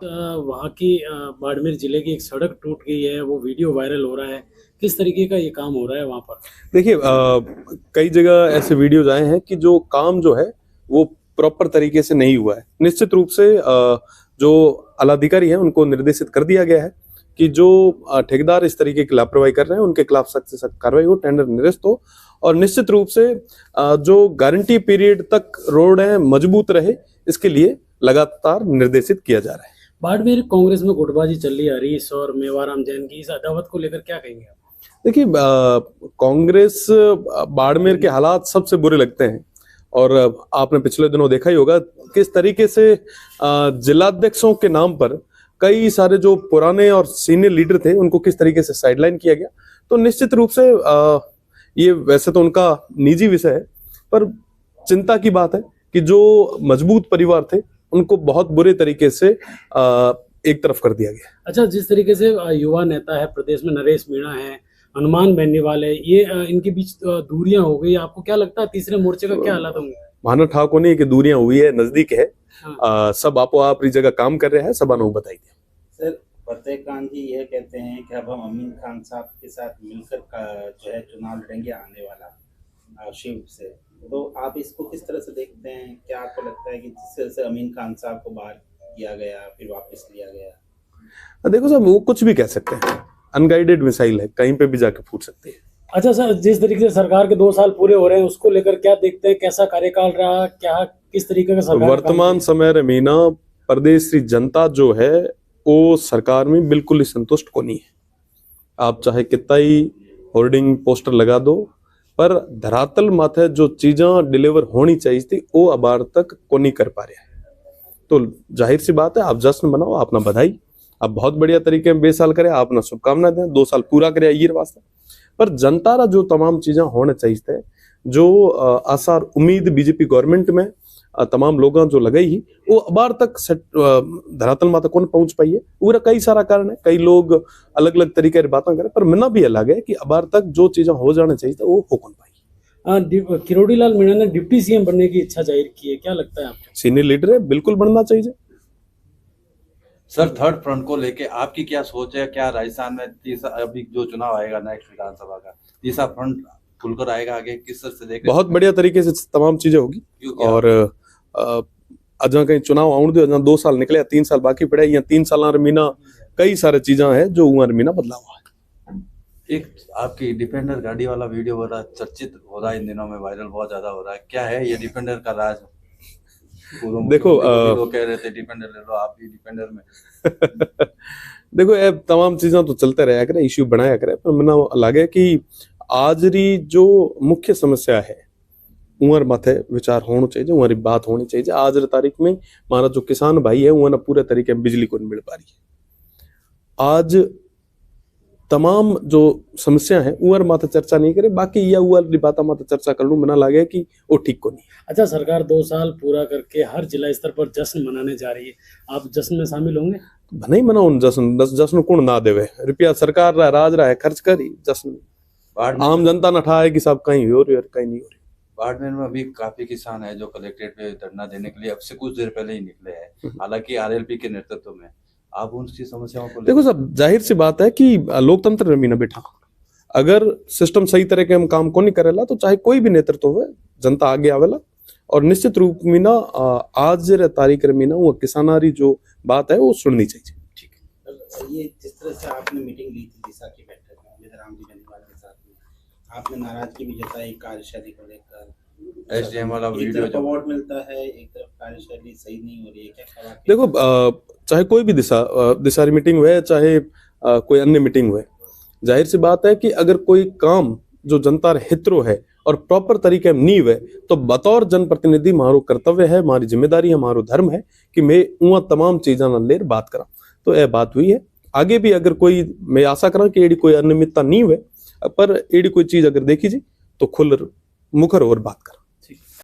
वहाँ की बाड़मेर जिले की एक सड़क टूट गई है, वो वीडियो वायरल हो रहा है। किस तरीके का ये काम हो रहा है वहाँ पर? देखिए, कई जगह ऐसे वीडियोज आए हैं कि जो काम जो है वो प्रॉपर तरीके से नहीं हुआ है। निश्चित रूप से जो आलाधिकारी हैं उनको निर्देशित कर दिया गया है कि जो ठेकेदार इस तरीके की लापरवाही कर रहे हैं उनके खिलाफ सख्त से सख्त कार्रवाई हो, टेंडर निरस्त हो और निश्चित रूप से जो गारंटी पीरियड तक रोड है मजबूत रहे, इसके लिए लगातार निर्देशित किया जा रहा है। बाड़मेर कांग्रेस में गुटबाजी चल रही है, हरीश और मेवाराम जैन की, इस अदावत को लेकर क्या कहेंगे आप? देखिए, कांग्रेस बाड़मेर के हालात सबसे बुरे लगते हैं और आपने पिछले दिनों देखा ही होगा किस तरीके से जिलाध्यक्षों के नाम पर कई सारे जो पुराने और सीनियर लीडर थे उनको किस तरीके से साइडलाइन किया गया। तो निश्चित रूप से ये वैसे तो उनका निजी विषय है, पर चिंता की बात है कि जो मजबूत परिवार थे उनको बहुत बुरे तरीके से एक तरफ कर दिया गया। अच्छा, जिस तरीके से युवा नेता है प्रदेश में नरेश मीणा है, हनुमान बेनीवाल है, ये इनके बीच दूरियां हो गई, आपको क्या लगता है तीसरे मोर्चे का क्या हालात होंगे? माना ठाको नहीं कि दूरियां हुई है, नजदीक है। हाँ। सब आपो अपनी जगह काम कर रहे हैं, सब अनु बताइए। सर, फतेह खान जी यह कहते हैं कि अब हम अमीन खान साहब के साथ मिलकर जो है चुनाव लड़ेंगे आने वाला शिव से। तो आप इसको किस तरह से देखते हैं? क्या आपको लगता है कि जिस तरह से अमीन खान साहब को बाहर किया गया फिर वापस लिया गया? देखो साहब, वो कुछ भी कह सकते हैं, अनगाइडेड मिसाइल है, कहीं पे भी जाके फूट सकती है। अच्छा सर, जिस तरीके से सरकार के 2 साल पूरे हो रहे हैं उसको लेकर क्या देखते हैं, कैसा कार्यकाल रहा, क्या किस तरीके का सरकार? वर्तमान समय में मीना प्रदेश की जनता जो है वो सरकार में बिल्कुल ही संतुष्ट को नहीं है। आप चाहे कितना ही होर्डिंग पोस्टर लगा दो, पर धरातल माथे जो चीजें डिलीवर होनी चाहिए थी वो अबार तक को नहीं कर पा रहा है। तो जाहिर सी बात है, आप जश्न मनाओ, अपना बधाई, आप बहुत बढ़िया तरीके में 20 साल करे, आप अपना शुभकामना दें, 2 साल पूरा करे ये वास्ते। पर जनता रा जो तमाम चीजें होने चाहिए थे, जो आसार उम्मीद बीजेपी गवर्नमेंट में तमाम लोगों जो लगाई ही वो अबार तक धरातल माता कौन पहुंच पाई है। पूरा कई सारा कारण है, कई लोग अलग अलग तरीके की बातें करें, पर मिलना भी अलग है कि अबार तक जो चीजें हो जाने चाहिए था वो हो कौन पाई। किरोड़ी लाल मीणा ने डिप्टी सीएम बनने की इच्छा जाहिर की है, क्या लगता है आपको? सीनियर लीडर है, बिल्कुल बनना चाहिए। सर, थर्ड फ्रंट को लेके आपकी क्या सोच है? क्या राजस्थान में तीसरा अभी जो चुनाव आएगा नेक्स्ट विधानसभा का, तीसरा फ्रंट खुलकर आएगा आगे? किस तरह से देख? बहुत बढ़िया तरीके से तमाम चीजें होगी और अजा कहीं चुनाव आउण दो, 2 साल निकले, 3 साल बाकी पड़े, या 3 साल मीना कई सारे चीजें हैं जो उमर मीना बदलाव है। एक आपकी डिफेंडर गाड़ी वाला वीडियो हो रहा है, चर्चित हो रहा है इन दिनों में, वायरल बहुत ज्यादा हो रहा है, क्या है ये डिफेंडर का राज? देखो, वो कह रहे थे डिफेंडर ले लो, आप भी डिफेंडर में। देखो, ये तमाम चीजें तो चलते रहा करे, इश्यू बनाया करे, पर मना लगे कि आज री जो मुख्य समस्या है उमर माथे विचार होना चाहिए, उमर बात होनी चाहिए। आज री तारीख में हमारा जो किसान भाई है उन्हें पूरे तरीके में बिजली को नहीं मिल पा रही है। आज तमाम जो समस्या है उमर माथे चर्चा नहीं करे, बाकी या उमर बात माथे चर्चा कर लूं, मना लगे कि वो ठीक को नहीं। अच्छा, सरकार 2 साल पूरा करके हर जिला स्तर पर जश्न मनाने जा रही है, आप जश्न में शामिल होंगे? नहीं मनाओ जश्न, जश्न कौन ना देवे, रुपया सरकार रहा, राज रहा है, खर्च करी जश्न। आम जनता न ठाए कि सब कहीं हो रही है कहीं नहीं हो रही। बाड़मेर में अभी काफी किसान है जो कलेक्ट्रेट पे धरना देने के लिए अब से कुछ देर पहले ही निकले हैं, हालांकि आरएलपी के नेतृत्व में। आप उनकी समस्याओं को देखो सब, जाहिर सी बात है कि लोकतंत्र में ना बैठा, अगर सिस्टम सही तरह के हम काम को नहीं करेला तो चाहे कोई भी नेतृत्व हो, जनता आगे आवेला। और निश्चित रूप में ना आज तारीख में ना वो किसानारी जो बात है वो सुननी चाहिए। ठीक है, ये जिस तरह से आपने मीटिंग ली थी दिशा की बैठक में मेवाराम जी बेनीवाल के साथ में, आपने नाराजगी भी जताई कार्यशैली को लेकर। एसडीएम वाला वीडियो जो अवार्ड मिलता है, एक तरफ कार्यशैली सही नहीं हो रही है, क्या? देखो, चाहे कोई भी दिशा मीटिंग हुए, चाहे कोई अन्य मीटिंग हुए, जाहिर सी बात है कि अगर कोई काम जो जनता हितरो है और प्रॉपर तरीके में नहीं हुए तो बतौर जनप्रतिनिधि मारो कर्तव्य है, हमारी जिम्मेदारी है, हमारो धर्म है कि मैं वहां तमाम चीजा न लेर बात करा। तो यह बात हुई है, आगे भी अगर कोई, मैं आशा करा कि एडी कोई अनियमितता नहीं हुए, पर एडी कोई चीज अगर देखी जी तो खुल मुखर और बात करा।